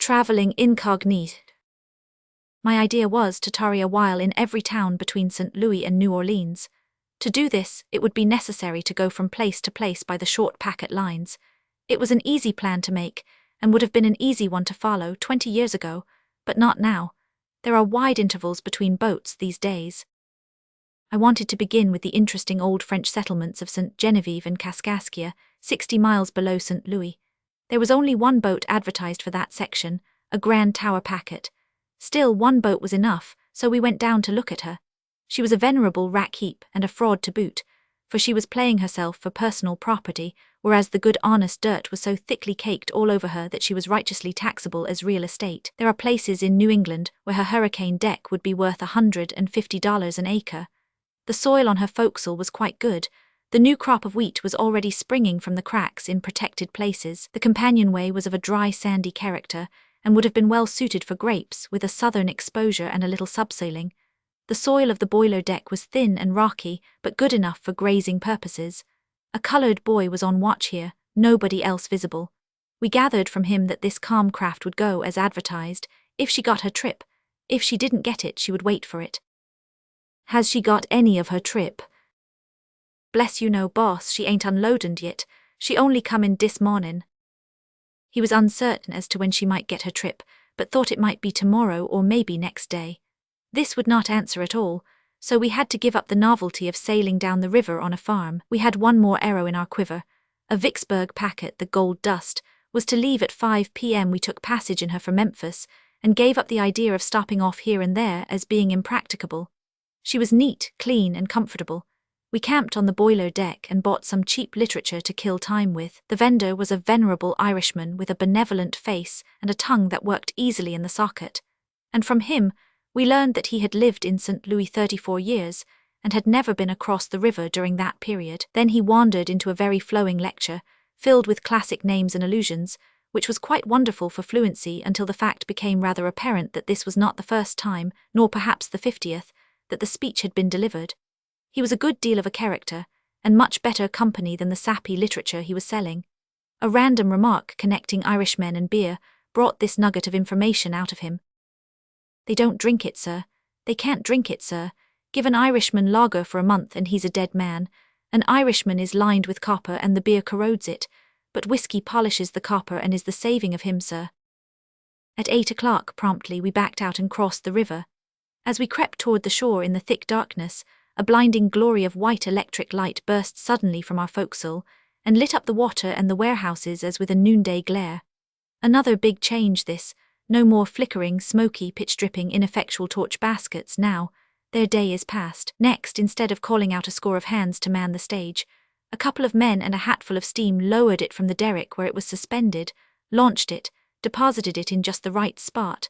Traveling incognito. My idea was to tarry a while in every town between St. Louis and New Orleans. To do this, it would be necessary to go from place to place by the short packet lines. It was an easy plan to make, and would have been an easy one to follow 20 years ago, but not now. There are wide intervals between boats these days. I wanted to begin with the interesting old French settlements of St. Genevieve and Kaskaskia, 60 miles below St. Louis. There was only one boat advertised for that section, a Grand Tower packet. Still, one boat was enough, so we went down to look at her. She was a venerable rack heap and a fraud to boot, for she was playing herself for personal property, whereas the good honest dirt was so thickly caked all over her that she was righteously taxable as real estate. There are places in New England where her hurricane deck would be worth $150 an acre. The soil on her forecastle was quite good. The new crop of wheat was already springing from the cracks in protected places. The companionway was of a dry, sandy character, and would have been well suited for grapes, with a southern exposure and a little subsoiling. The soil of the boiler deck was thin and rocky, but good enough for grazing purposes. A colored boy was on watch here, nobody else visible. We gathered from him that this calm craft would go as advertised, if she got her trip. If she didn't get it, she would wait for it. Has she got any of her trip? Bless you no, boss, she ain't unloaded yet. She only come in dis mornin'. He was uncertain as to when she might get her trip, but thought it might be tomorrow or maybe next day. This would not answer at all, so we had to give up the novelty of sailing down the river on a farm. We had one more arrow in our quiver. A Vicksburg packet, the Gold Dust, was to leave at 5 p.m. We took passage in her for Memphis, and gave up the idea of stopping off here and there as being impracticable. She was neat, clean, and comfortable. We camped on the boiler deck and bought some cheap literature to kill time with. The vendor was a venerable Irishman with a benevolent face and a tongue that worked easily in the socket. And from him, we learned that he had lived in St. Louis 34 years and had never been across the river during that period. Then he wandered into a very flowing lecture, filled with classic names and allusions, which was quite wonderful for fluency until the fact became rather apparent that this was not the first time, nor perhaps the 50th, that the speech had been delivered. He was a good deal of a character, and much better company than the sappy literature he was selling. A random remark connecting Irishmen and beer brought this nugget of information out of him. They don't drink it, sir. They can't drink it, sir. Give an Irishman lager for a month and he's a dead man. An Irishman is lined with copper and the beer corrodes it, but whiskey polishes the copper and is the saving of him, sir. At 8 o'clock promptly we backed out and crossed the river. As we crept toward the shore in the thick darkness, a blinding glory of white electric light burst suddenly from our forecastle, and lit up the water and the warehouses as with a noonday glare. Another big change this, no more flickering, smoky, pitch-dripping, ineffectual torch baskets now. Their day is past. Next, instead of calling out a score of hands to man the stage, a couple of men and a hatful of steam lowered it from the derrick where it was suspended, launched it, deposited it in just the right spot,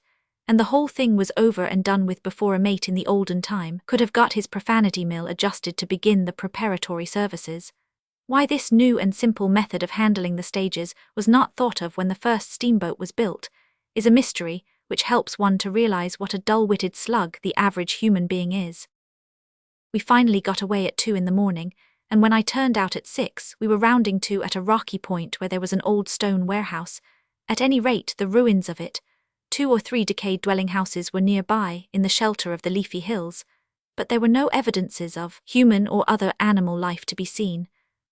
and the whole thing was over and done with before a mate in the olden time could have got his profanity mill adjusted to begin the preparatory services. Why this new and simple method of handling the stages was not thought of when the first steamboat was built is a mystery which helps one to realize what a dull-witted slug the average human being is. We finally got away at 2 in the morning, and when I turned out at 6, we were rounding to at a rocky point where there was an old stone warehouse. At any rate, the ruins of it. 2 or 3 decayed dwelling houses were nearby, in the shelter of the leafy hills, but there were no evidences of human or other animal life to be seen.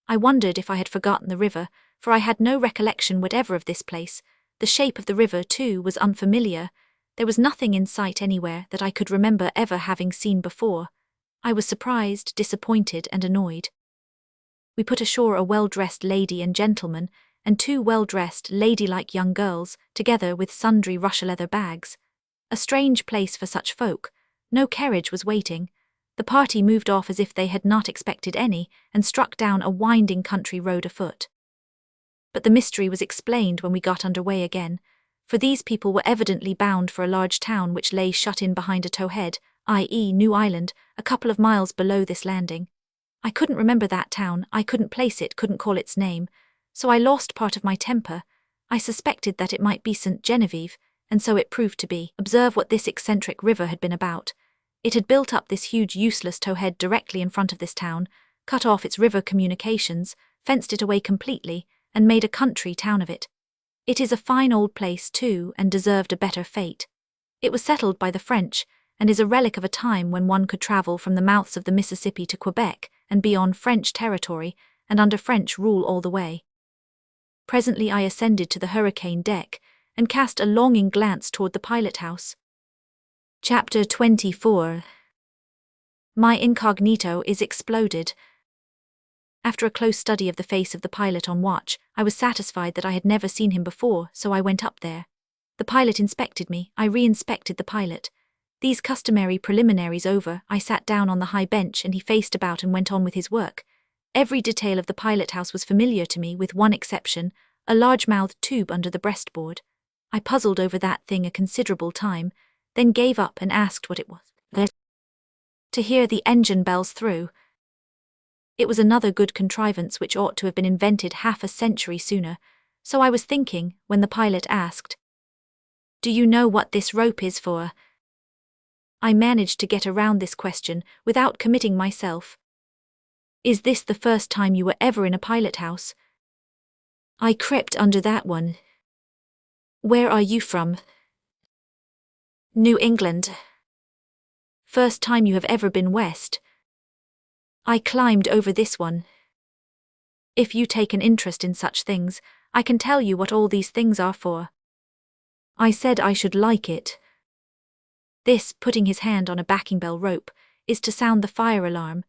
I wondered if I had forgotten the river, for I had no recollection whatever of this place. The shape of the river, too, was unfamiliar. There was nothing in sight anywhere that I could remember ever having seen before. I was surprised, disappointed, and annoyed. We put ashore a well-dressed lady and gentleman, and 2 well-dressed, ladylike young girls, together with sundry Russia-leather bags. A strange place for such folk. No carriage was waiting. The party moved off as if they had not expected any, and struck down a winding country road afoot. But the mystery was explained when we got under way again, for these people were evidently bound for a large town which lay shut in behind a towhead, i.e. New Island, a couple of miles below this landing. I couldn't remember that town, I couldn't place it, couldn't call its name, so I lost part of my temper. I suspected that it might be St. Genevieve, and so it proved to be. Observe what this eccentric river had been about. It had built up this huge useless towhead directly in front of this town, cut off its river communications, fenced it away completely, and made a country town of it. It is a fine old place too, and deserved a better fate. It was settled by the French, and is a relic of a time when one could travel from the mouths of the Mississippi to Quebec and be on French territory and under French rule all the way. Presently I ascended to the hurricane deck and cast a longing glance toward the pilot house. Chapter 24. My incognito is exploded. After a close study of the face of the pilot on watch, I was satisfied that I had never seen him before, so I went up there. The pilot inspected me, I re-inspected the pilot. These customary preliminaries over, I sat down on the high bench and he faced about and went on with his work. Every detail of the pilot house was familiar to me with one exception, a large-mouthed tube under the breastboard. I puzzled over that thing a considerable time, then gave up and asked what it was. To hear the engine bells through. It was another good contrivance which ought to have been invented half a century sooner, so I was thinking when the pilot asked, "Do you know what this rope is for?" I managed to get around this question without committing myself. "Is this the first time you were ever in a pilot house?" "I crept under that one." "Where are you from?" "New England." "First time you have ever been west?" "I climbed over this one." "If you take an interest in such things, I can tell you what all these things are for." I said I should like it. This, putting his hand on a backing bell rope, is to sound the fire alarm.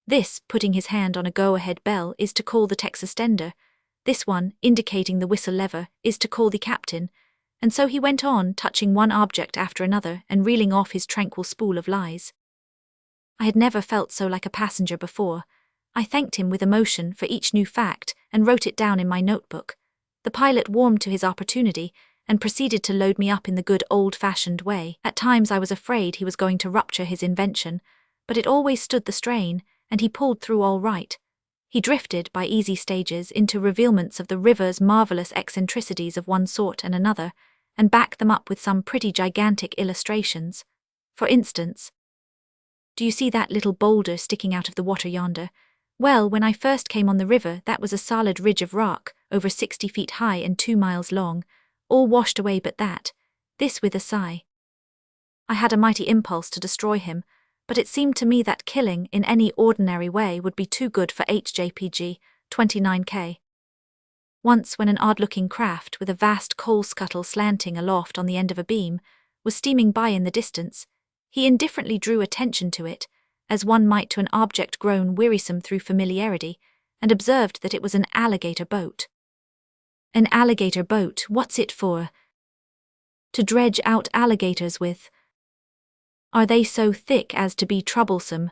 This, putting his hand on a go-ahead bell, is to call the textender. This one, indicating the whistle lever, is to call the captain. And so he went on, touching one object after another and reeling off his tranquil spool of lies. I had never felt so like a passenger before. I thanked him with emotion for each new fact and wrote it down in my notebook. The pilot warmed to his opportunity and proceeded to load me up in the good old-fashioned way. At times I was afraid he was going to rupture his invention, but it always stood the strain, and he pulled through all right. He drifted, by easy stages, into revealments of the river's marvelous eccentricities of one sort and another, and backed them up with some pretty gigantic illustrations. For instance, "Do you see that little boulder sticking out of the water yonder? Well, when I first came on the river, that was a solid ridge of rock, over 60 feet high and 2 miles long, all washed away but that." This with a sigh. I had a mighty impulse to destroy him, but it seemed to me that killing in any ordinary way would be too good for HJPG 29K. Once, when an odd-looking craft with a vast coal scuttle slanting aloft on the end of a beam was steaming by in the distance, he indifferently drew attention to it, as one might to an object grown wearisome through familiarity, and observed that it was an alligator boat. "An alligator boat, what's it for?" "To dredge out alligators with." "Are they so thick as to be troublesome?"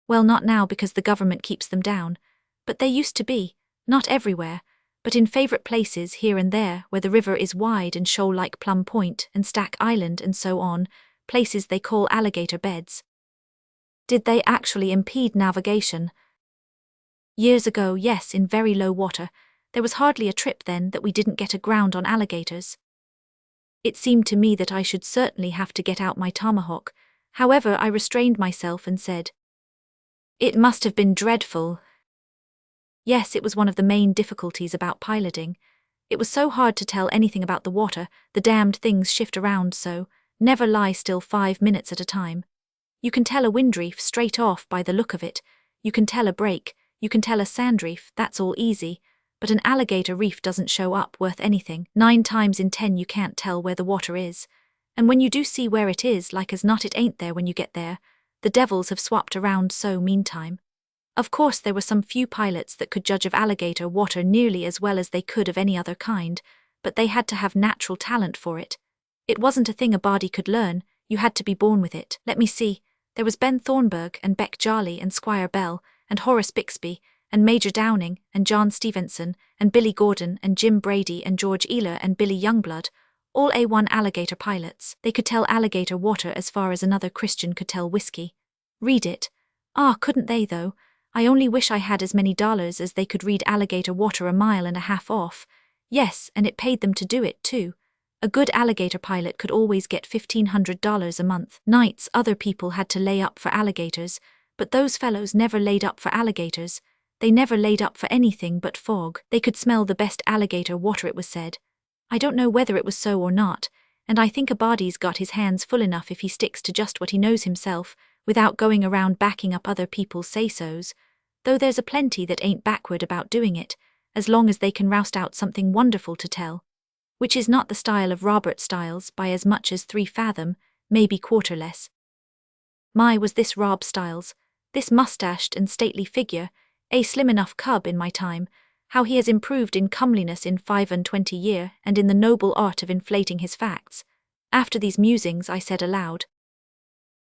"Well, not now because the government keeps them down, but they used to be, not everywhere, but in favorite places here and there where the river is wide and shoal like Plum Point and Stack Island and so on, places they call alligator beds." "Did they actually impede navigation?" "Years ago, yes, in very low water. There was hardly a trip then that we didn't get aground on alligators." It seemed to me that I should certainly have to get out my tomahawk. However, I restrained myself and said, "It must have been dreadful." Yes, it was one of the main difficulties about piloting. It was so hard to tell anything about the water, the damned things shift around so, never lie still 5 minutes at a time. You can tell a wind reef straight off by the look of it, you can tell a break, you can tell a sand reef, that's all easy, but an alligator reef doesn't show up worth anything. 9 times in 10 you can't tell where the water is, and when you do see where it is, like as not it ain't there when you get there. The devils have swapped around so meantime. Of course there were some few pilots that could judge of alligator water nearly as well as they could of any other kind, but they had to have natural talent for it. It wasn't a thing a body could learn, you had to be born with it. Let me see, there was Ben Thornburg and Beck Jarley and Squire Bell and Horace Bixby and Major Downing and John Stevenson and Billy Gordon and Jim Brady and George Ealer and Billy Youngblood, all A1 alligator pilots. They could tell alligator water as far as another Christian could tell whiskey. Read it. Couldn't they though? I only wish I had as many dollars as they could read alligator water a mile and a half off. Yes, and it paid them to do it too. A good alligator pilot could always get $1,500 a month. Nights other people had to lay up for alligators, but those fellows never laid up for alligators. They never laid up for anything but fog. They could smell the best alligator water, it was said. I don't know whether it was so or not, and I think a body's got his hands full enough if he sticks to just what he knows himself, without going around backing up other people's say-sos, though there's a plenty that ain't backward about doing it, as long as they can roust out something wonderful to tell. Which is not the style of Robert Styles by as much as 3 fathom, maybe quarter less. My, was this Rob Styles, this mustached and stately figure, a slim enough cub in my time, how he has improved in comeliness in 25 year and in the noble art of inflating his facts. After these musings I said aloud,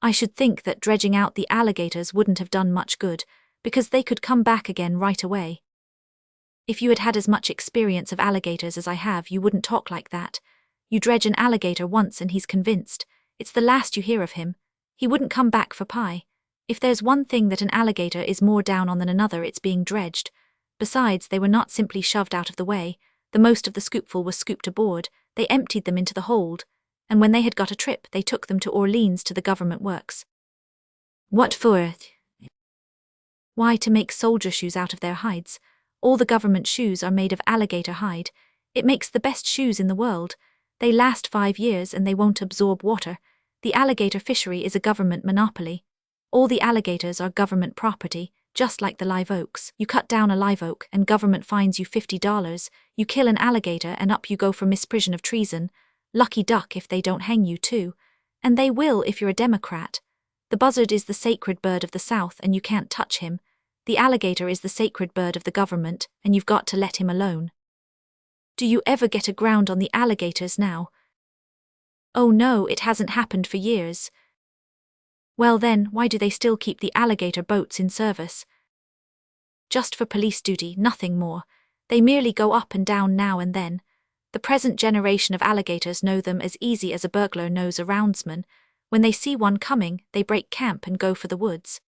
I should think that dredging out the alligators wouldn't have done much good, because they could come back again right away. If you had had as much experience of alligators as I have, you wouldn't talk like that. You dredge an alligator once and he's convinced. It's the last you hear of him. He wouldn't come back for pie. If there's one thing that an alligator is more down on than another, it's being dredged. Besides, they were not simply shoved out of the way. The most of the scoopful was scooped aboard. They emptied them into the hold, and when they had got a trip, they took them to Orleans to the government works. What for? Why, to make soldier shoes out of their hides. All the government shoes are made of alligator hide. It makes the best shoes in the world. They last 5 years and they won't absorb water. The alligator fishery is a government monopoly. All the alligators are government property, just like the live oaks. You cut down a live oak and government fines you $50. You kill an alligator and up you go for misprision of treason. Lucky duck if they don't hang you too. And they will if you're a Democrat. The buzzard is the sacred bird of the South and you can't touch him. The alligator is the sacred bird of the government, and you've got to let him alone. Do you ever get aground on the alligators now? Oh no, it hasn't happened for years. Well then, why do they still keep the alligator boats in service? Just for police duty, nothing more. They merely go up and down now and then. The present generation of alligators know them as easy as a burglar knows a roundsman. When they see one coming, they break camp and go for the woods.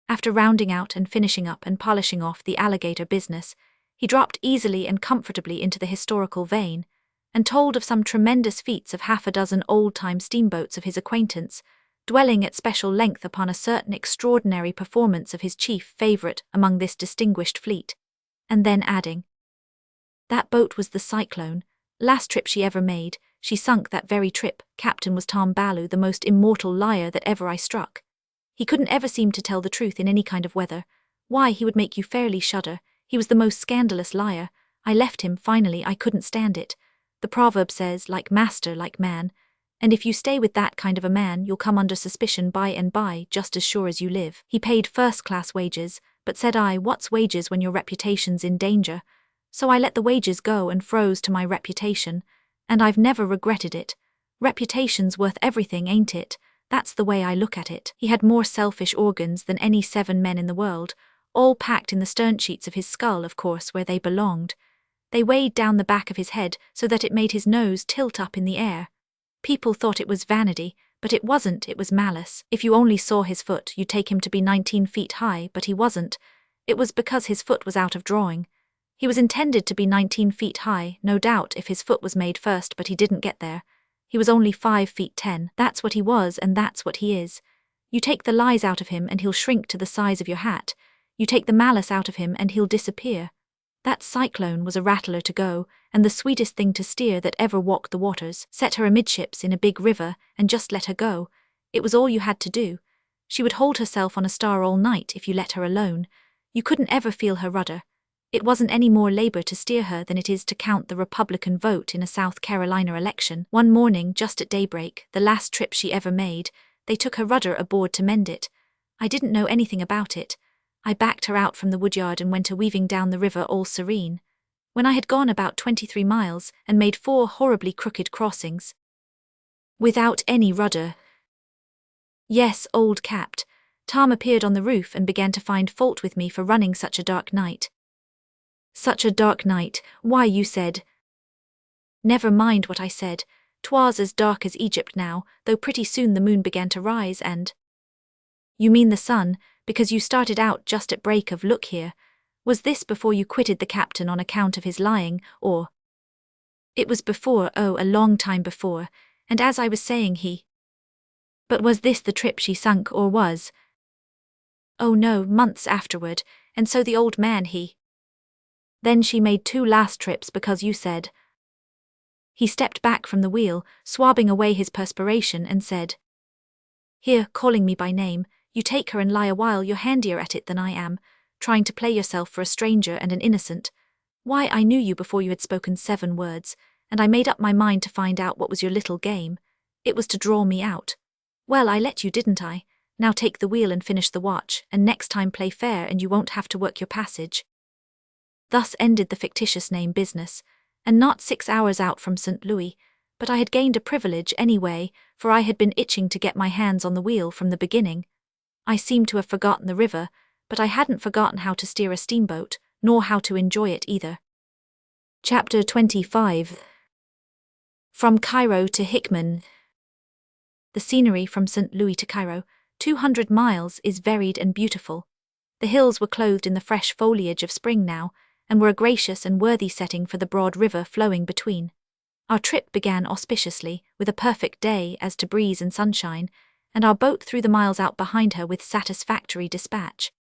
After rounding out and finishing up and polishing off the alligator business, he dropped easily and comfortably into the historical vein, and told of some tremendous feats of 6 old-time steamboats of his acquaintance, dwelling at special length upon a certain extraordinary performance of his chief favourite among this distinguished fleet, and then adding, that boat was the Cyclone, last trip she ever made, she sunk that very trip, captain was Tom Ballou, the most immortal liar that ever I struck. He couldn't ever seem to tell the truth in any kind of weather. Why, he would make you fairly shudder. He was the most scandalous liar. I left him, finally, I couldn't stand it. The proverb says, like master, like man. And if you stay with that kind of a man, you'll come under suspicion by and by, just as sure as you live. He paid first-class wages, but said I, what's wages when your reputation's in danger? So I let the wages go and froze to my reputation. And I've never regretted it. Reputation's worth everything, ain't it? That's the way I look at it. He had more selfish organs than any 7 men in the world, all packed in the stern sheets of his skull, of course, where they belonged. They weighed down the back of his head so that it made his nose tilt up in the air. People thought it was vanity, but it wasn't, it was malice. If you only saw his foot, you'd take him to be 19 feet high, but he wasn't. It was because his foot was out of drawing. He was intended to be 19 feet high, no doubt, if his foot was made first, but he didn't get there. He was only 5 feet 10. That's what he was, and that's what he is. You take the lies out of him and he'll shrink to the size of your hat. You take the malice out of him and he'll disappear. That Cyclone was a rattler to go, and the sweetest thing to steer that ever walked the waters. Set her amidships in a big river and just let her go. It was all you had to do. She would hold herself on a star all night if you let her alone. You couldn't ever feel her rudder. It wasn't any more labor to steer her than it is to count the Republican vote in a South Carolina election. One morning, just at daybreak, the last trip she ever made, they took her rudder aboard to mend it. I didn't know anything about it. I backed her out from the woodyard and went a-weaving down the river all serene. When I had gone about 23 miles and made 4 horribly crooked crossings, without any rudder. Yes, old capped. Tom appeared on the roof and began to find fault with me for running such a dark night. Such a dark night, why, you said. Never mind what I said. 'Twas as dark as Egypt now, though pretty soon the moon began to rise and… You mean the sun, because you started out just at break of look here. Was this before you quitted the captain on account of his lying, or… It was before, oh, a long time before, and as I was saying he… But was this the trip she sunk, or was… Oh no, months afterward, and so the old man Then she made 2 last trips because you said. He stepped back from the wheel, swabbing away his perspiration, and said, Here, calling me by name, you take her and lie a while you're handier at it than I am, trying to play yourself for a stranger and an innocent. Why, I knew you before you had spoken 7 words, and I made up my mind to find out what was your little game. It was to draw me out. Well, I let you, didn't I? Now take the wheel and finish the watch, and next time play fair and you won't have to work your passage. Thus ended the fictitious name business, and not 6 hours out from St. Louis, but I had gained a privilege anyway, for I had been itching to get my hands on the wheel from the beginning. I seemed to have forgotten the river, but I hadn't forgotten how to steer a steamboat, nor how to enjoy it either. Chapter 25. From Cairo to Hickman. The scenery from St. Louis to Cairo, 200 miles, is varied and beautiful. The hills were clothed in the fresh foliage of spring now, and were a gracious and worthy setting for the broad river flowing between. Our trip began auspiciously, with a perfect day as to breeze and sunshine, and our boat threw the miles out behind her with satisfactory dispatch.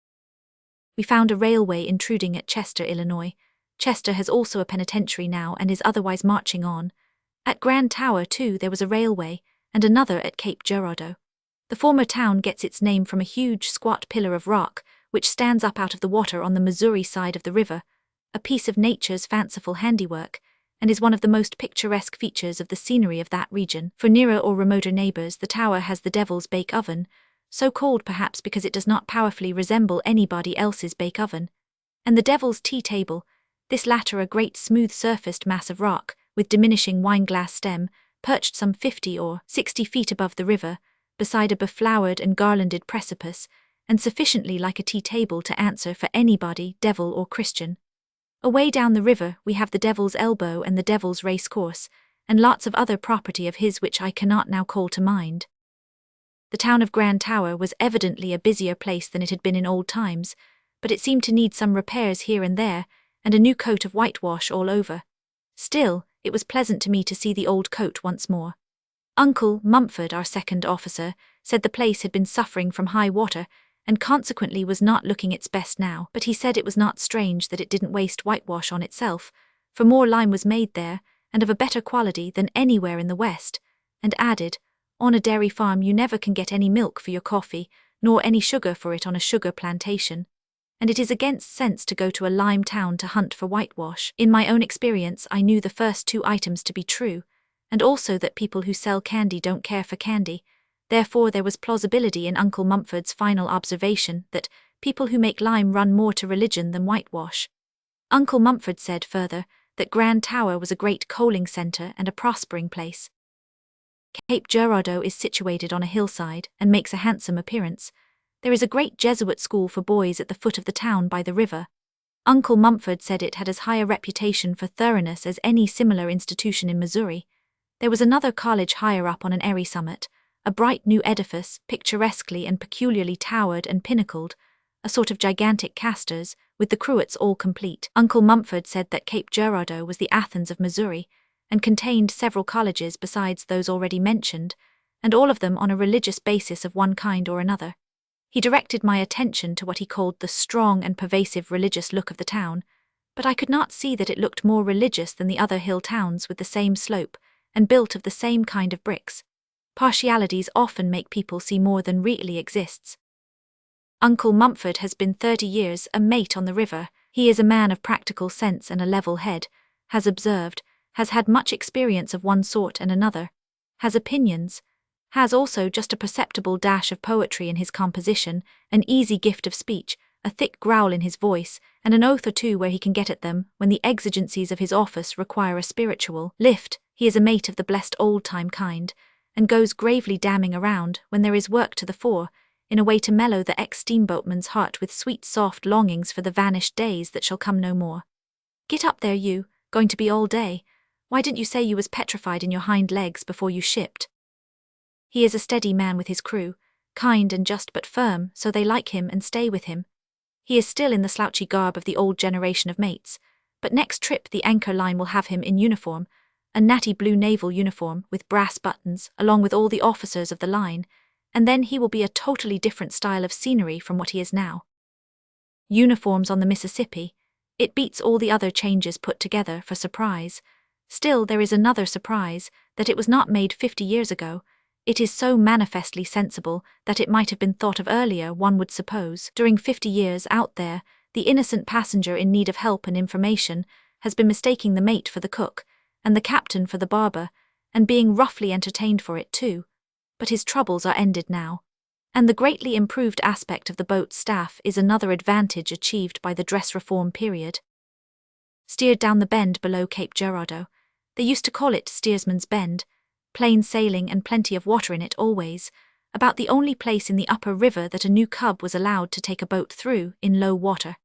We found a railway intruding at Chester, Illinois. Chester has also a penitentiary now and is otherwise marching on. At Grand Tower, too, there was a railway, and another at Cape Girardeau. The former town gets its name from a huge, squat pillar of rock, which stands up out of the water on the Missouri side of the river, a piece of nature's fanciful handiwork, and is one of the most picturesque features of the scenery of that region. For nearer or remoter neighbors, the tower has the Devil's Bake Oven, so called perhaps because it does not powerfully resemble anybody else's bake oven, and the Devil's Tea Table, this latter a great smooth-surfaced mass of rock, with diminishing wine-glass stem, perched some 50 or 60 feet above the river, beside a beflowered and garlanded precipice, and sufficiently like a tea table to answer for anybody, devil or Christian. Away down the river we have the Devil's Elbow and the Devil's Race Course, and lots of other property of his which I cannot now call to mind. The town of Grand Tower was evidently a busier place than it had been in old times, but it seemed to need some repairs here and there, and a new coat of whitewash all over. Still, it was pleasant to me to see the old coat once more. Uncle Mumford, our second officer, said the place had been suffering from high water, and consequently was not looking its best now, but he said it was not strange that it didn't waste whitewash on itself, for more lime was made there, and of a better quality than anywhere in the West, and added, on a dairy farm you never can get any milk for your coffee, nor any sugar for it on a sugar plantation, and it is against sense to go to a lime town to hunt for whitewash. In my own experience I knew the first 2 items to be true, and also that people who sell candy don't care for candy. Therefore there was plausibility in Uncle Mumford's final observation that people who make lime run more to religion than whitewash. Uncle Mumford said further that Grand Tower was a great coaling centre and a prospering place. Cape Girardeau is situated on a hillside and makes a handsome appearance. There is a great Jesuit school for boys at the foot of the town by the river. Uncle Mumford said it had as high a reputation for thoroughness as any similar institution in Missouri. There was another college higher up on an airy summit, a bright new edifice, picturesquely and peculiarly towered and pinnacled, a sort of gigantic casters, with the cruets all complete. Uncle Mumford said that Cape Girardeau was the Athens of Missouri, and contained several colleges besides those already mentioned, and all of them on a religious basis of one kind or another. He directed my attention to what he called the strong and pervasive religious look of the town, but I could not see that it looked more religious than the other hill towns with the same slope, and built of the same kind of bricks. Partialities often make people see more than really exists. Uncle Mumford has been 30 years a mate on the river. He is a man of practical sense and a level head, has observed, has had much experience of one sort and another, has opinions, has also just a perceptible dash of poetry in his composition, an easy gift of speech, a thick growl in his voice, and an oath or two where he can get at them when the exigencies of his office require a spiritual lift. He is a mate of the blessed old-time kind, and goes gravely damning around when there is work to the fore, in a way to mellow the ex-steamboatman's heart with sweet soft longings for the vanished days that shall come no more. Get up there you, going to be all day. Why didn't you say you was petrified in your hind legs before you shipped? He is a steady man with his crew, kind and just but firm, so they like him and stay with him. He is still in the slouchy garb of the old generation of mates, but next trip the anchor line will have him in uniform, a natty blue naval uniform with brass buttons, along with all the officers of the line, and then he will be a totally different style of scenery from what he is now. uniforms on the Mississippi. It beats all the other changes put together for surprise. Still, there is another surprise, that it was not made 50 years ago. It is so manifestly sensible that it might have been thought of earlier, one would suppose. During 50 years out there, the innocent passenger in need of help and information has been mistaking the mate for the cook, and the captain for the barber, and being roughly entertained for it too. But his troubles are ended now. And the greatly improved aspect of the boat's staff is another advantage achieved by the dress reform period. Steered down the bend below Cape Girardeau. They used to call it Steersman's Bend. Plain sailing and plenty of water in it always, about the only place in the upper river that a new cub was allowed to take a boat through in low water.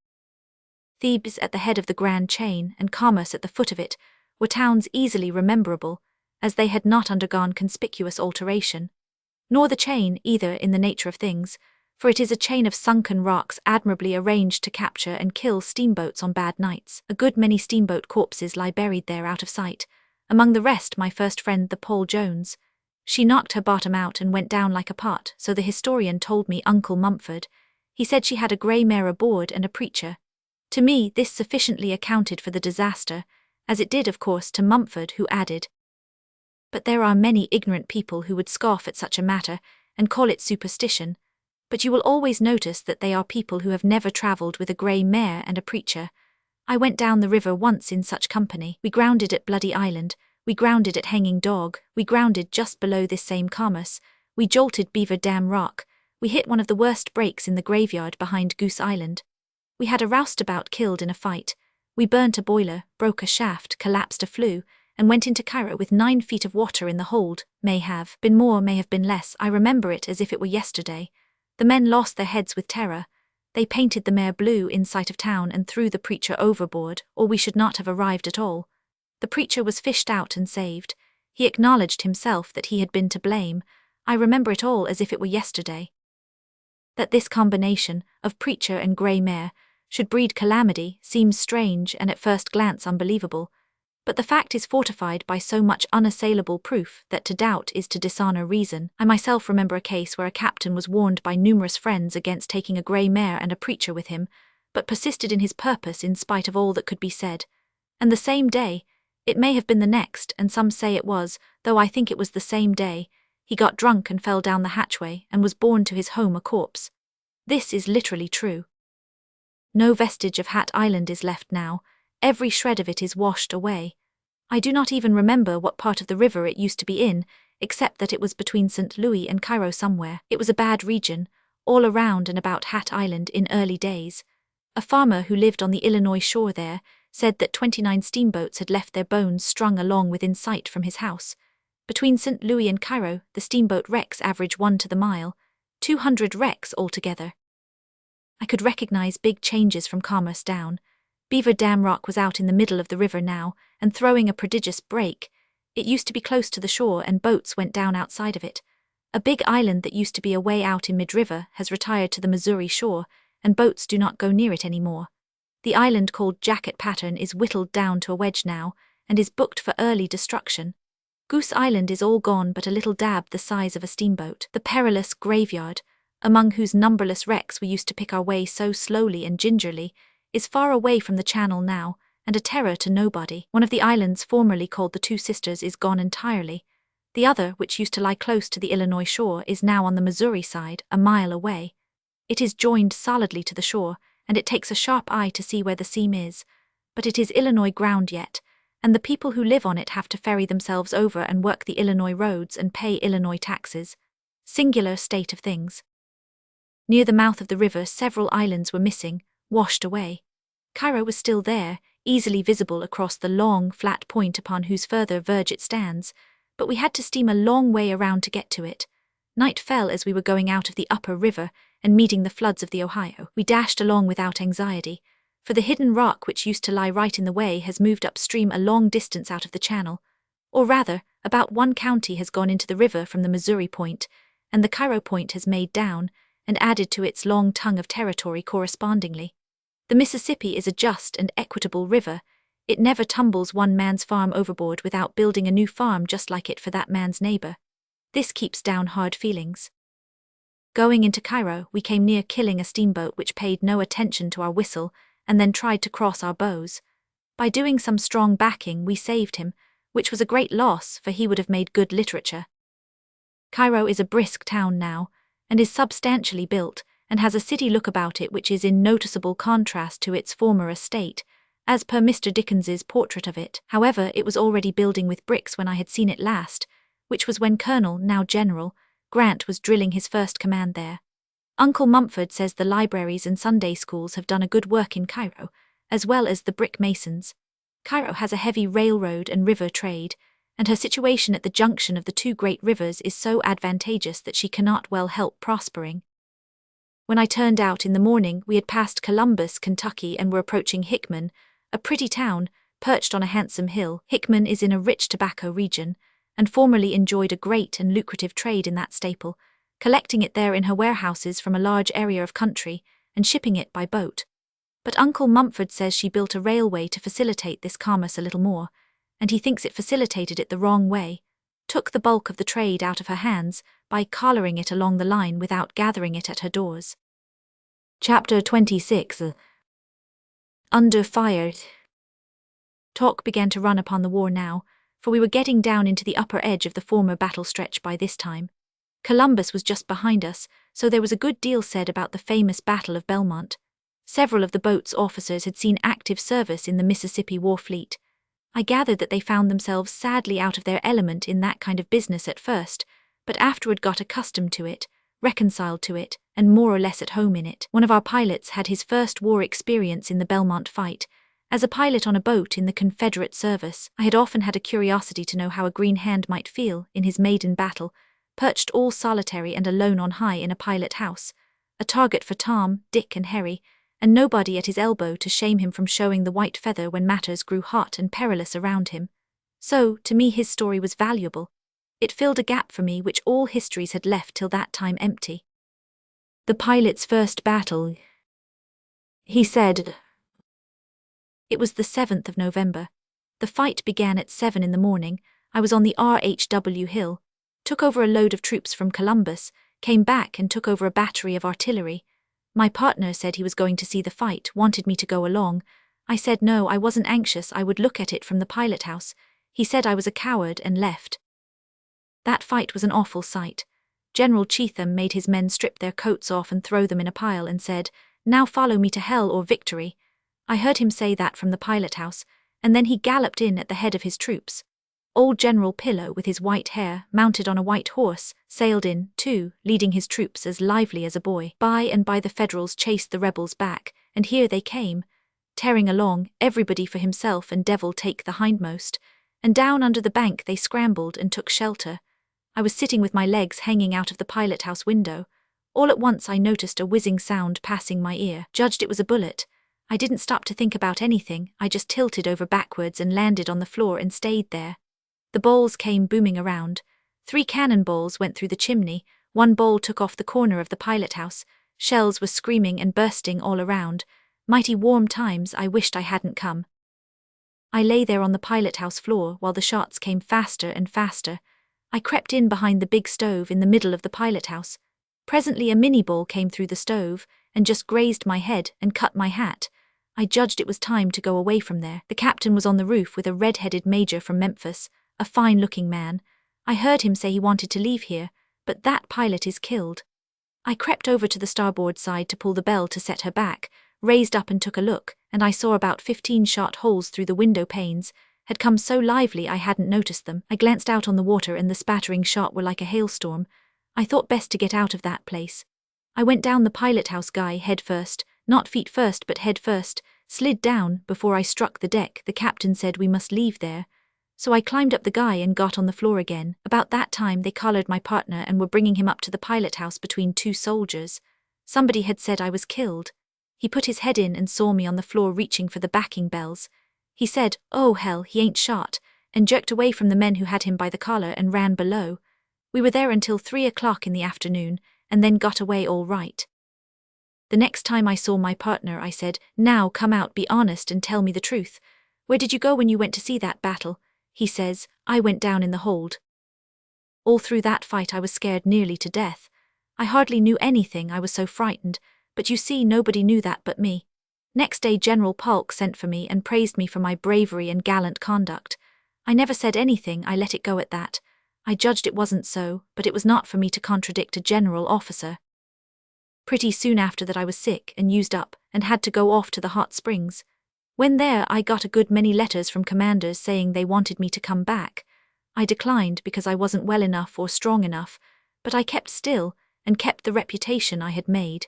Thebes at the head of the Grand Chain and Commerce at the foot of it were towns easily rememberable, as they had not undergone conspicuous alteration. Nor the chain either in the nature of things, for it is a chain of sunken rocks admirably arranged to capture and kill steamboats on bad nights. A good many steamboat corpses lie buried there out of sight, among the rest my first friend the Paul Jones. She knocked her bottom out and went down like a pot, so the historian told me Uncle Mumford. He said she had a grey mare aboard and a preacher. To me this sufficiently accounted for the disaster, as it did of course to Mumford, who added, "But there are many ignorant people who would scoff at such a matter and call it superstition, but you will always notice that they are people who have never travelled with a grey mare and a preacher. I went down the river once in such company. We grounded at Bloody Island, we grounded at Hanging Dog, we grounded just below this same Commerce, we jolted Beaver Dam Rock, we hit one of the worst breaks in the graveyard behind Goose Island. We had a roustabout killed in a fight, we burnt a boiler, broke a shaft, collapsed a flue, and went into Cairo with 9 feet of water in the hold. May have been more, may have been less, I remember it as if it were yesterday. The men lost their heads with terror. They painted the mare blue in sight of town and threw the preacher overboard, or we should not have arrived at all. The preacher was fished out and saved. He acknowledged himself that he had been to blame. I remember it all as if it were yesterday. That this combination of preacher and grey mare should breed calamity seems strange and at first glance unbelievable, but the fact is fortified by so much unassailable proof that to doubt is to dishonour reason. I myself remember a case where a captain was warned by numerous friends against taking a grey mare and a preacher with him, but persisted in his purpose in spite of all that could be said. And the same day, it may have been the next, and some say it was, though I think it was the same day, he got drunk and fell down the hatchway and was borne to his home a corpse. This is literally true. No vestige of Hat Island is left now. Every shred of it is washed away. I do not even remember what part of the river it used to be in, except that it was between St. Louis and Cairo somewhere. It was a bad region, all around and about Hat Island in early days. A farmer who lived on the Illinois shore there said that 29 steamboats had left their bones strung along within sight from his house. Between St. Louis and Cairo, the steamboat wrecks average 1 to the mile, 200 wrecks altogether. I could recognize big changes from Commerce down. Beaver Dam Rock was out in the middle of the river now, and throwing a prodigious break. It used to be close to the shore and boats went down outside of it. A big island that used to be away out in mid-river has retired to the Missouri shore, and boats do not go near it anymore. The island called Jacket Pattern is whittled down to a wedge now, and is booked for early destruction. Goose Island is all gone but a little dab the size of a steamboat. The perilous graveyard, among whose numberless wrecks we used to pick our way so slowly and gingerly, is far away from the channel now, and a terror to nobody. One of the islands formerly called the Two Sisters is gone entirely. The other, which used to lie close to the Illinois shore, is now on the Missouri side, a mile away. It is joined solidly to the shore, and it takes a sharp eye to see where the seam is, but it is Illinois ground yet, and the people who live on it have to ferry themselves over and work the Illinois roads and pay Illinois taxes. Singular state of things. Near the mouth of the river several islands were missing, washed away. Cairo was still there, easily visible across the long, flat point upon whose further verge it stands, but we had to steam a long way around to get to it. Night fell as we were going out of the upper river and meeting the floods of the Ohio. We dashed along without anxiety, for the hidden rock which used to lie right in the way has moved upstream a long distance out of the channel, or rather, about 1 county has gone into the river from the Missouri point, and the Cairo point has made down, and added to its long tongue of territory correspondingly. The Mississippi is a just and equitable river. It never tumbles one man's farm overboard without building a new farm just like it for that man's neighbor. This keeps down hard feelings. Going into Cairo, we came near killing a steamboat which paid no attention to our whistle and then tried to cross our bows. By doing some strong backing, we saved him, which was a great loss, for he would have made good literature. Cairo is a brisk town now, and is substantially built, and has a city look about it which is in noticeable contrast to its former estate, as per Mr. Dickens's portrait of it. However, it was already building with bricks when I had seen it last, which was when Colonel, now General, Grant was drilling his first command there. Uncle Mumford says the libraries and Sunday schools have done a good work in Cairo, as well as the brick masons. Cairo has a heavy railroad and river trade, and her situation at the junction of the two great rivers is so advantageous that she cannot well help prospering. When I turned out in the morning, we had passed Columbus, Kentucky, and were approaching Hickman, a pretty town, perched on a handsome hill. Hickman is in a rich tobacco region, and formerly enjoyed a great and lucrative trade in that staple, collecting it there in her warehouses from a large area of country, and shipping it by boat. But Uncle Mumford says she built a railway to facilitate this commerce a little more, and he thinks it facilitated it the wrong way, took the bulk of the trade out of her hands by collaring it along the line without gathering it at her doors. Chapter 26. Under fire. Talk began to run upon the war now, for we were getting down into the upper edge of the former battle stretch by this time. Columbus was just behind us, so there was a good deal said about the famous Battle of Belmont. Several of the boat's officers had seen active service in the Mississippi War Fleet. I gathered that they found themselves sadly out of their element in that kind of business at first, but afterward got accustomed to it, reconciled to it, and more or less at home in it. One of our pilots had his first war experience in the Belmont fight. As a pilot on a boat in the Confederate service, I had often had a curiosity to know how a green hand might feel in his maiden battle, perched all solitary and alone on high in a pilot house, a target for Tom, Dick, and Harry, and nobody at his elbow to shame him from showing the white feather when matters grew hot and perilous around him. So, to me his story was valuable. It filled a gap for me which all histories had left till that time empty. The pilot's first battle, he said. It was the 7th of November. The fight began at 7 in the morning. I was on the RHW Hill, took over a load of troops from Columbus, came back and took over a battery of artillery. My partner said he was going to see the fight, wanted me to go along. I said no, I wasn't anxious, I would look at it from the pilot house. He said I was a coward and left. That fight was an awful sight. General Cheatham made his men strip their coats off and throw them in a pile and said, "Now follow me to hell or victory." I heard him say that from the pilot house, and then he galloped in at the head of his troops. Old General Pillow, with his white hair, mounted on a white horse, sailed in, too, leading his troops as lively as a boy. By and by the Federals chased the rebels back, and here they came, tearing along, everybody for himself and devil take the hindmost, and down under the bank they scrambled and took shelter. I was sitting with my legs hanging out of the pilot house window. All at once I noticed a whizzing sound passing my ear, judged it was a bullet. I didn't stop to think about anything, I just tilted over backwards and landed on the floor and stayed there. The balls came booming around. 3 cannonballs went through the chimney, 1 ball took off the corner of the pilot house. Shells were screaming and bursting all around. Mighty warm times, I wished I hadn't come. I lay there on the pilot house floor while the shots came faster and faster. I crept in behind the big stove in the middle of the pilot house. Presently a mini ball came through the stove and just grazed my head and cut my hat. I judged it was time to go away from there. The captain was on the roof with a red-headed major from Memphis, a fine-looking man. I heard him say he wanted to leave here, but that pilot is killed. I crept over to the starboard side to pull the bell to set her back, raised up and took a look, and I saw about 15 shot holes through the window panes, had come so lively I hadn't noticed them. I glanced out on the water and the spattering shot were like a hailstorm. I thought best to get out of that place. I went down the pilot house guy head first, not feet first but head first, slid down. Before I struck the deck, the captain said we must leave there. So I climbed up the guy and got on the floor again. About that time they collared my partner and were bringing him up to the pilot house between 2 soldiers. Somebody had said I was killed. He put his head in and saw me on the floor reaching for the backing bells. He said, "Oh hell, he ain't shot," and jerked away from the men who had him by the collar and ran below. We were there until 3 o'clock in the afternoon, and then got away all right. The next time I saw my partner I said, "Now come out, be honest and tell me the truth. Where did you go when you went to see that battle?" He says, "I went down in the hold." All through that fight I was scared nearly to death. I hardly knew anything, I was so frightened, but you see nobody knew that but me. Next day General Polk sent for me and praised me for my bravery and gallant conduct. I never said anything, I let it go at that. I judged it wasn't so, but it was not for me to contradict a general officer. Pretty soon after that I was sick and used up, and had to go off to the hot springs. When there I got a good many letters from commanders saying they wanted me to come back. I declined because I wasn't well enough or strong enough, but I kept still, and kept the reputation I had made.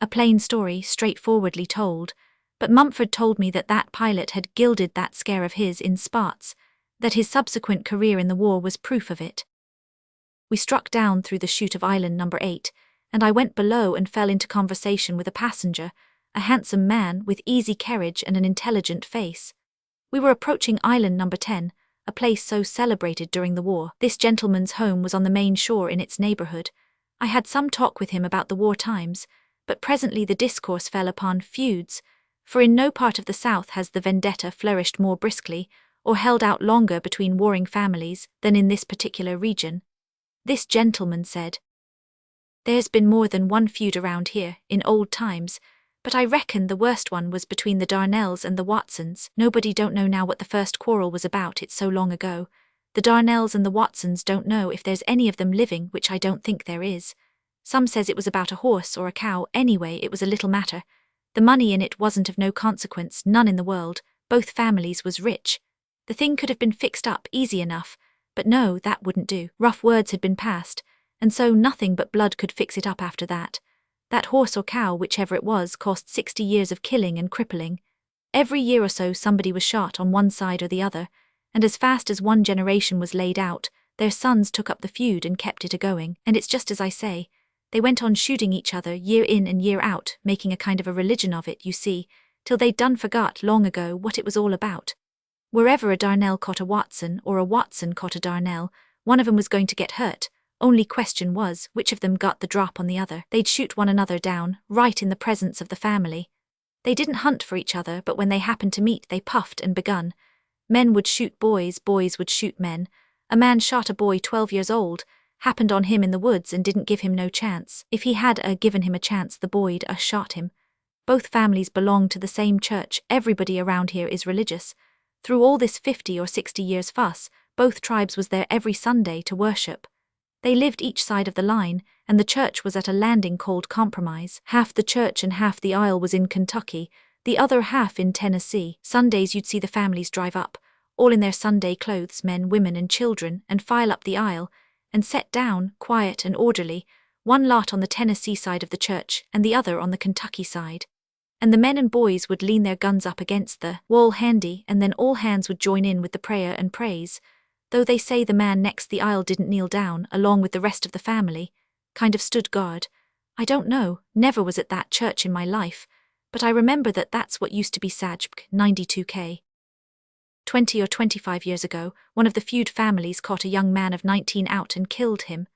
A plain story, straightforwardly told, but Mumford told me that that pilot had gilded that scare of his in spots, that his subsequent career in the war was proof of it. We struck down through the chute of Island No. 8, and I went below and fell into conversation with a passenger, a handsome man with easy carriage and an intelligent face. We were approaching Island No. 10, a place so celebrated during the war. This gentleman's home was on the main shore in its neighborhood. I had some talk with him about the war times, but presently the discourse fell upon feuds, for in no part of the South has the vendetta flourished more briskly, or held out longer between warring families, than in this particular region. This gentleman said, "There's been more than one feud around here, in old times, but I reckon the worst one was between the Darnells and the Watsons. Nobody don't know now what the first quarrel was about, it's so long ago. The Darnells and the Watsons don't know if there's any of them living, which I don't think there is. Some says it was about a horse or a cow, anyway it was a little matter. The money in it wasn't of no consequence, none in the world, both families was rich. The thing could have been fixed up easy enough, but no, that wouldn't do. Rough words had been passed, and so nothing but blood could fix it up after that. That horse or cow, whichever it was, cost 60 years of killing and crippling. Every year or so somebody was shot on one side or the other, and as fast as one generation was laid out, their sons took up the feud and kept it a-going. And it's just as I say, they went on shooting each other year in and year out, making a kind of a religion of it, you see, till they'd done forgot long ago what it was all about. Wherever a Darnell caught a Watson or a Watson caught a Darnell, one of 'em was going to get hurt. Only question was, which of them got the drop on the other. They'd shoot one another down, right in the presence of the family. They didn't hunt for each other, but when they happened to meet they puffed and begun. Men would shoot boys, boys would shoot men. A man shot a boy 12 years old, happened on him in the woods and didn't give him no chance. If he had given him a chance, the boy'd shot him. Both families belonged to the same church, everybody around here is religious. Through all this 50 or 60 years fuss, both tribes was there every Sunday to worship. They lived each side of the line, and the church was at a landing called Compromise. Half the church and half the aisle was in Kentucky, the other half in Tennessee. Sundays you'd see the families drive up, all in their Sunday clothes, men, women and children, and file up the aisle, and set down, quiet and orderly, one lot on the Tennessee side of the church and the other on the Kentucky side. And the men and boys would lean their guns up against the wall handy, and then all hands would join in with the prayer and praise, though they say the man next the aisle didn't kneel down, along with the rest of the family, kind of stood guard. I don't know, never was at that church in my life, but I remember that that's what used to be Sajbk 92K. 20 or 25 years ago, one of the feud families caught a young man of 19 out and killed him.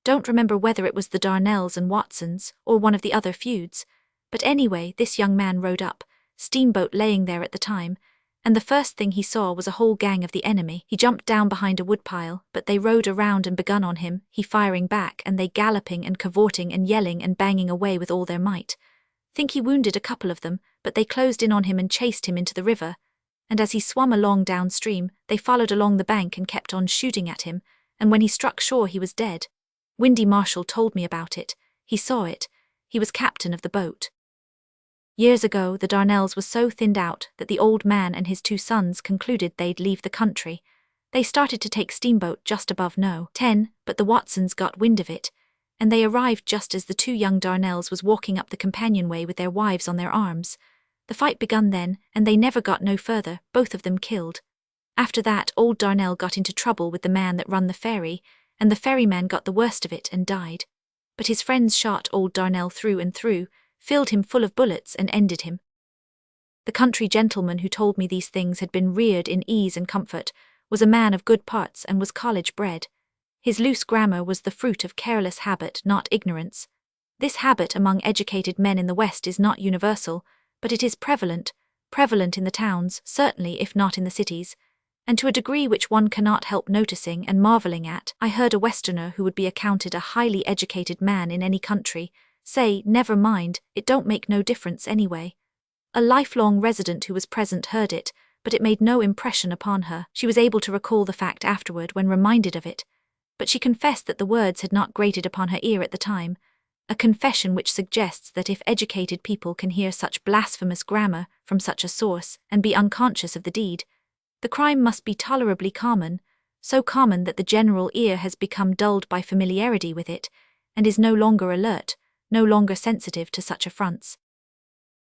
Don't remember whether it was the Darnells and Watsons, or one of the other feuds, but anyway, this young man rode up, steamboat laying there at the time, and the first thing he saw was a whole gang of the enemy. He jumped down behind a woodpile, but they rode around and begun on him, he firing back and they galloping and cavorting and yelling and banging away with all their might. Think he wounded a couple of them, but they closed in on him and chased him into the river, and as he swum along downstream, they followed along the bank and kept on shooting at him, and when he struck shore he was dead. Windy Marshall told me about it. He saw it. He was captain of the boat. Years ago, the Darnells was so thinned out that the old man and his 2 sons concluded they'd leave the country. They started to take steamboat just above No. 10, but the Watsons got wind of it, and they arrived just as the 2 young Darnells was walking up the companionway with their wives on their arms. The fight begun then, and they never got no further, both of them killed. After that, old Darnell got into trouble with the man that run the ferry, and the ferryman got the worst of it and died. But his friends shot old Darnell through and through, filled him full of bullets and ended him. The country gentleman who told me these things had been reared in ease and comfort, was a man of good parts and was college bred. His loose grammar was the fruit of careless habit, not ignorance. This habit among educated men in the West is not universal, but it is prevalent in the towns, certainly if not in the cities. and to a degree which one cannot help noticing and marveling at. I heard a Westerner who would be accounted a highly educated man in any country say, "Never mind, it don't make no difference anyway." A lifelong resident who was present heard it, but it made no impression upon her. She was able to recall the fact afterward when reminded of it, but she confessed that the words had not grated upon her ear at the time, a confession which suggests that if educated people can hear such blasphemous grammar from such a source and be unconscious of the deed, the crime must be tolerably common, so common that the general ear has become dulled by familiarity with it, and is no longer alert, no longer sensitive to such affronts.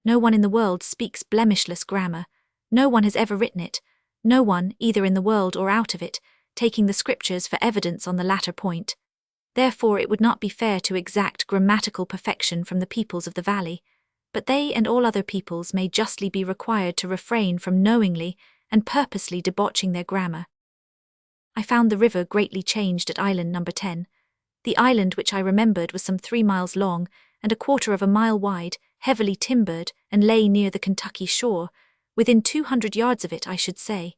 No one in the world speaks blemishless grammar, no one has ever written it, no one, either in the world or out of it, taking the scriptures for evidence on the latter point. Therefore it would not be fair to exact grammatical perfection from the peoples of the valley, but they and all other peoples may justly be required to refrain from knowingly and purposely debauching their grammar. I found the river greatly changed at island number 10. The island which I remembered was some 3 miles long and 1/4 of a mile wide, heavily timbered, and lay near the Kentucky shore, within 200 yards of it, I should say.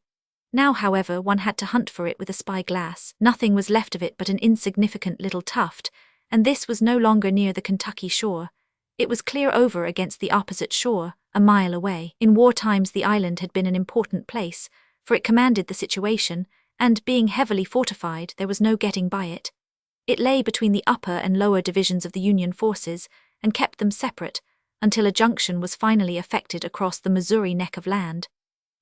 Now, however, one had to hunt for it with a spy-glass. Nothing was left of it but an insignificant little tuft, and this was no longer near the Kentucky shore. It was clear over against the opposite shore, a mile away. In war times the island had been an important place, for it commanded the situation, and, being heavily fortified, there was no getting by it. It lay between the upper and lower divisions of the Union forces, and kept them separate, until a junction was finally effected across the Missouri neck of land.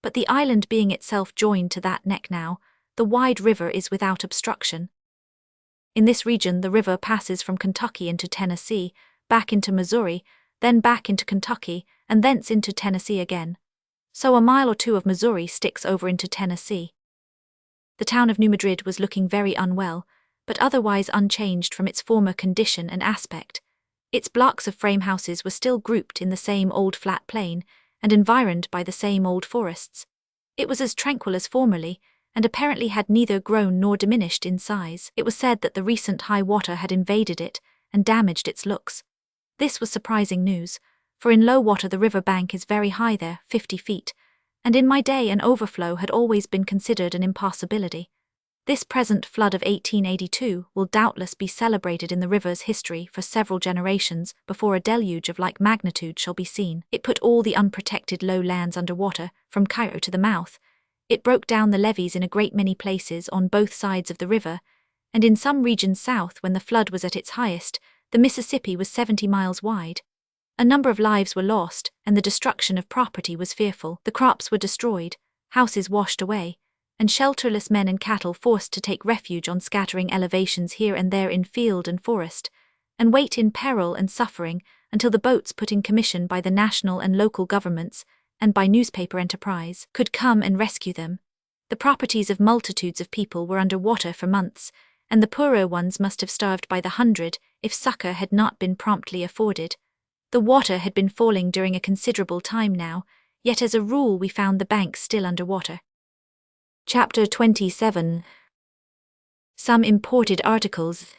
But the island being itself joined to that neck now, the wide river is without obstruction. In this region the river passes from Kentucky into Tennessee, back into Missouri, then back into Kentucky, and thence into Tennessee again. So a mile or two of Missouri sticks over into Tennessee. The town of New Madrid was looking very unwell, but otherwise unchanged from its former condition and aspect. Its blocks of frame houses were still grouped in the same old flat plain, and environed by the same old forests. It was as tranquil as formerly, and apparently had neither grown nor diminished in size. It was said that the recent high water had invaded it and damaged its looks. This was surprising news, for in low water the river bank is very high there, 50 feet, and in my day an overflow had always been considered an impossibility. This present flood of 1882 will doubtless be celebrated in the river's history for several generations before a deluge of like magnitude shall be seen. It put all the unprotected low lands under water, from Cairo to the mouth. It broke down the levees in a great many places on both sides of the river, and in some regions south, when the flood was at its highest, the Mississippi was 70 miles wide. A number of lives were lost, and the destruction of property was fearful. The crops were destroyed, houses washed away, and shelterless men and cattle forced to take refuge on scattering elevations here and there in field and forest, and wait in peril and suffering until the boats put in commission by the national and local governments, and by newspaper enterprise, could come and rescue them. The properties of multitudes of people were under water for months, and the poorer ones must have starved by the hundred if succor had not been promptly afforded. The water had been falling during a considerable time now, yet as a rule we found the banks still under water. Chapter 27. Some imported articles.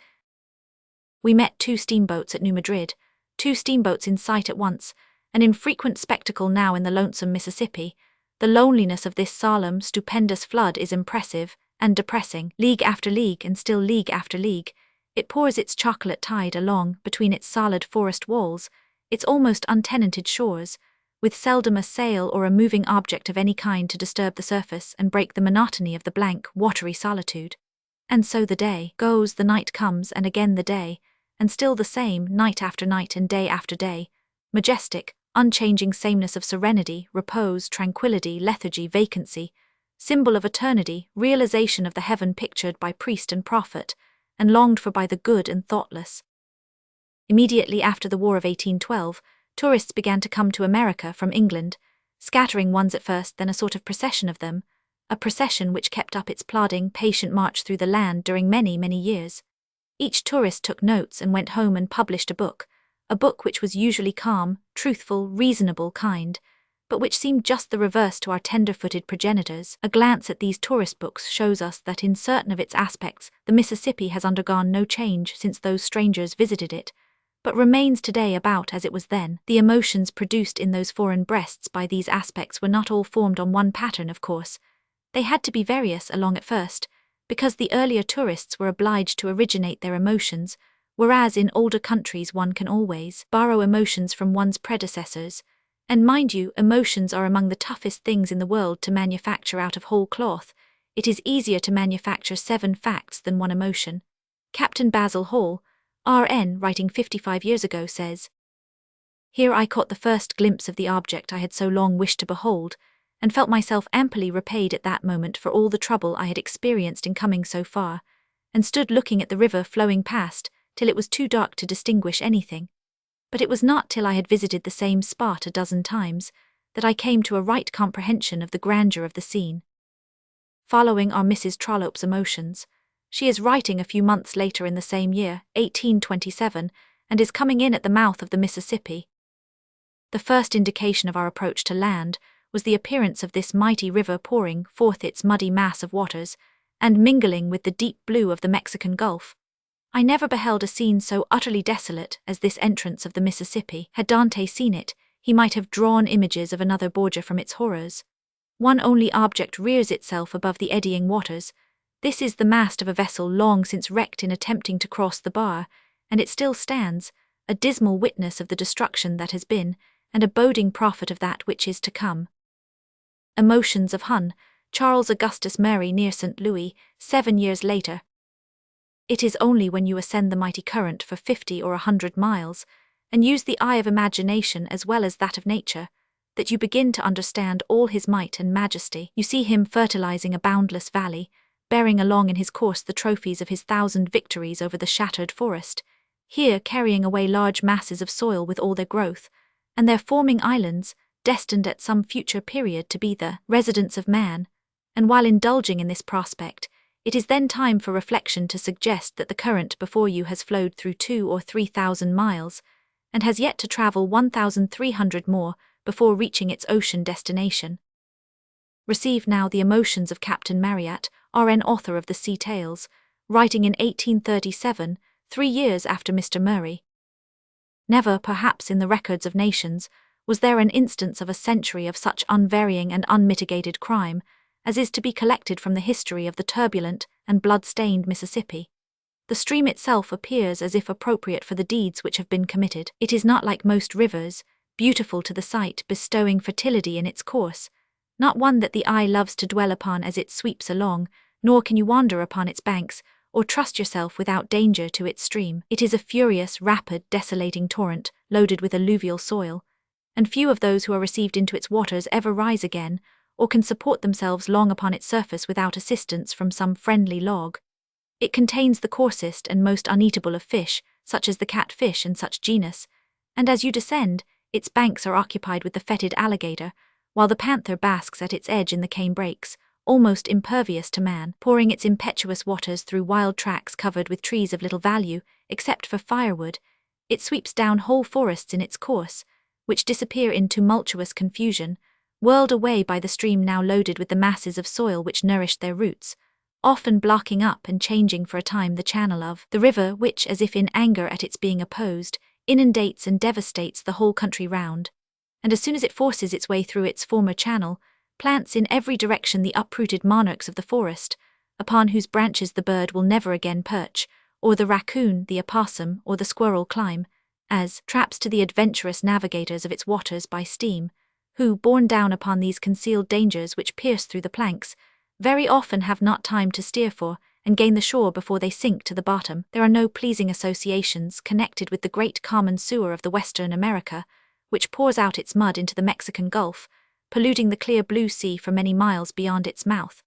We met 2 steamboats at New Madrid, 2 steamboats in sight at once, an infrequent spectacle now in the lonesome Mississippi. The loneliness of this solemn, stupendous flood is impressive and depressing. League after league and still league after league, it pours its chocolate tide along between its solid forest walls, its almost untenanted shores, with seldom a sail or a moving object of any kind to disturb the surface and break the monotony of the blank, watery solitude. And so the day goes, the night comes, and again the day, and still the same, night after night and day after day, majestic, unchanging sameness of serenity, repose, tranquility, lethargy, vacancy, symbol of eternity, realization of the heaven pictured by priest and prophet, and longed for by the good and thoughtless. Immediately after the War of 1812, tourists began to come to America from England, scattering ones at first, then a sort of procession of them, a procession which kept up its plodding, patient march through the land during many, many years. Each tourist took notes and went home and published a book which was usually calm, truthful, reasonable, kind, but which seemed just the reverse to our tender-footed progenitors. A glance at these tourist books shows us that in certain of its aspects the Mississippi has undergone no change since those strangers visited it, but remains today about as it was then. The emotions produced in those foreign breasts by these aspects were not all formed on one pattern, of course. They had to be various along at first, because the earlier tourists were obliged to originate their emotions, whereas in older countries one can always borrow emotions from one's predecessors. And mind you, emotions are among the toughest things in the world to manufacture out of whole cloth. It is easier to manufacture 7 facts than 1 emotion. Captain Basil Hall, RN, writing 55 years ago, says, "Here I caught the first glimpse of the object I had so long wished to behold, and felt myself amply repaid at that moment for all the trouble I had experienced in coming so far, and stood looking at the river flowing past, till it was too dark to distinguish anything. But it was not till I had visited the same spot a dozen times, that I came to a right comprehension of the grandeur of the scene." Following are Mrs. Trollope's emotions. She is writing a few months later in the same year, 1827, and is coming in at the mouth of the Mississippi. "The first indication of our approach to land was the appearance of this mighty river pouring forth its muddy mass of waters, and mingling with the deep blue of the Mexican Gulf. I never beheld a scene so utterly desolate as this entrance of the Mississippi. Had Dante seen it, he might have drawn images of another Borgia from its horrors. One only object rears itself above the eddying waters. This is the mast of a vessel long since wrecked in attempting to cross the bar, and it still stands, a dismal witness of the destruction that has been, and a boding prophet of that which is to come." Emotions of Hun, Charles Augustus Murray, near St. Louis, 7 years later. "It is only when you ascend the mighty current for 50 or 100 miles, and use the eye of imagination as well as that of nature, that you begin to understand all his might and majesty. You see him fertilizing a boundless valley, bearing along in his course the trophies of his 1,000 victories over the shattered forest, here carrying away large masses of soil with all their growth, and there forming islands, destined at some future period to be the residence of man, and while indulging in this prospect, it is then time for reflection to suggest that the current before you has flowed through 2,000 or 3,000 miles, and has yet to travel 1,300 more before reaching its ocean destination." Receive now the emotions of Captain Marryat, RN, author of the Sea Tales, writing in 1837, 3 years after Mr. Murray. "Never, perhaps in the records of nations, was there an instance of a century of such unvarying and unmitigated crime as is to be collected from the history of the turbulent and blood-stained Mississippi. The stream itself appears as if appropriate for the deeds which have been committed. It is not like most rivers, beautiful to the sight, bestowing fertility in its course, not one that the eye loves to dwell upon as it sweeps along, nor can you wander upon its banks, or trust yourself without danger to its stream. It is a furious, rapid, desolating torrent, loaded with alluvial soil, and few of those who are received into its waters ever rise again, or can support themselves long upon its surface without assistance from some friendly log. It contains the coarsest and most uneatable of fish, such as the catfish and such genus, and as you descend, its banks are occupied with the fetid alligator, while the panther basks at its edge in the cane brakes, almost impervious to man, pouring its impetuous waters through wild tracts covered with trees of little value, except for firewood. It sweeps down whole forests in its course, which disappear in tumultuous confusion, whirled away by the stream now loaded with the masses of soil which nourished their roots, often blocking up and changing for a time the channel of the river, which, as if in anger at its being opposed, inundates and devastates the whole country round, and as soon as it forces its way through its former channel, plants in every direction the uprooted monarchs of the forest, upon whose branches the bird will never again perch, or the raccoon, the opossum, or the squirrel climb, as traps to the adventurous navigators of its waters by steam, who, borne down upon these concealed dangers which pierce through the planks, very often have not time to steer for, and gain the shore before they sink to the bottom. There are no pleasing associations connected with the great common sewer of the Western America, which pours out its mud into the Mexican Gulf, polluting the clear blue sea for many miles beyond its mouth.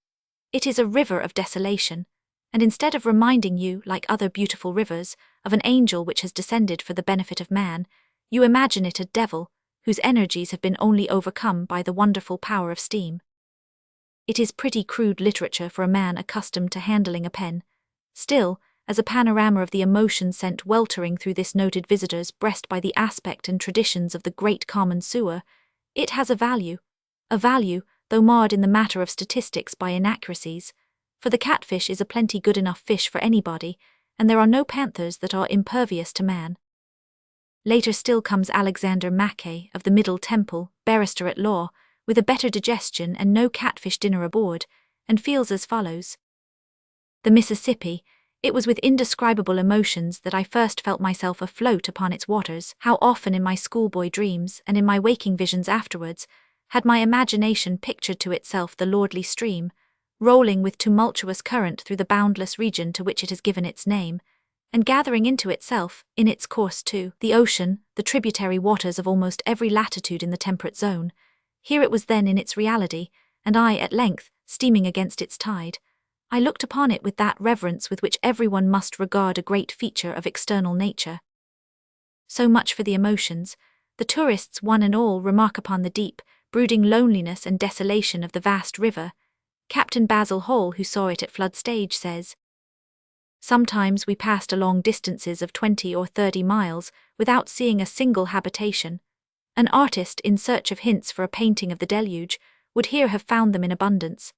It is a river of desolation, and instead of reminding you, like other beautiful rivers, of an angel which has descended for the benefit of man, you imagine it a devil, whose energies have been only overcome by the wonderful power of steam. It is pretty crude literature for a man accustomed to handling a pen. Still, as a panorama of the emotions sent weltering through this noted visitor's breast by the aspect and traditions of the great common sewer, it has a value, though marred in the matter of statistics by inaccuracies, for the catfish is a plenty good enough fish for anybody, and there are no panthers that are impervious to man. Later still comes Alexander Mackay of the Middle Temple, barrister at law, with a better digestion and no catfish dinner aboard, and feels as follows. The Mississippi. It was with indescribable emotions that I first felt myself afloat upon its waters. How often in my schoolboy dreams, and in my waking visions afterwards, had my imagination pictured to itself the lordly stream, rolling with tumultuous current through the boundless region to which it has given its name, and gathering into itself, in its course too, the ocean, the tributary waters of almost every latitude in the temperate zone. Here it was then in its reality, and I, at length, steaming against its tide. I looked upon it with that reverence with which everyone must regard a great feature of external nature. So much for the emotions. The tourists, one and all, remark upon the deep, brooding loneliness and desolation of the vast river. Captain Basil Hall, who saw it at flood stage, says, "Sometimes we passed along distances of 20 or 30 miles without seeing a single habitation. An artist, in search of hints for a painting of the deluge, would here have found them in abundance.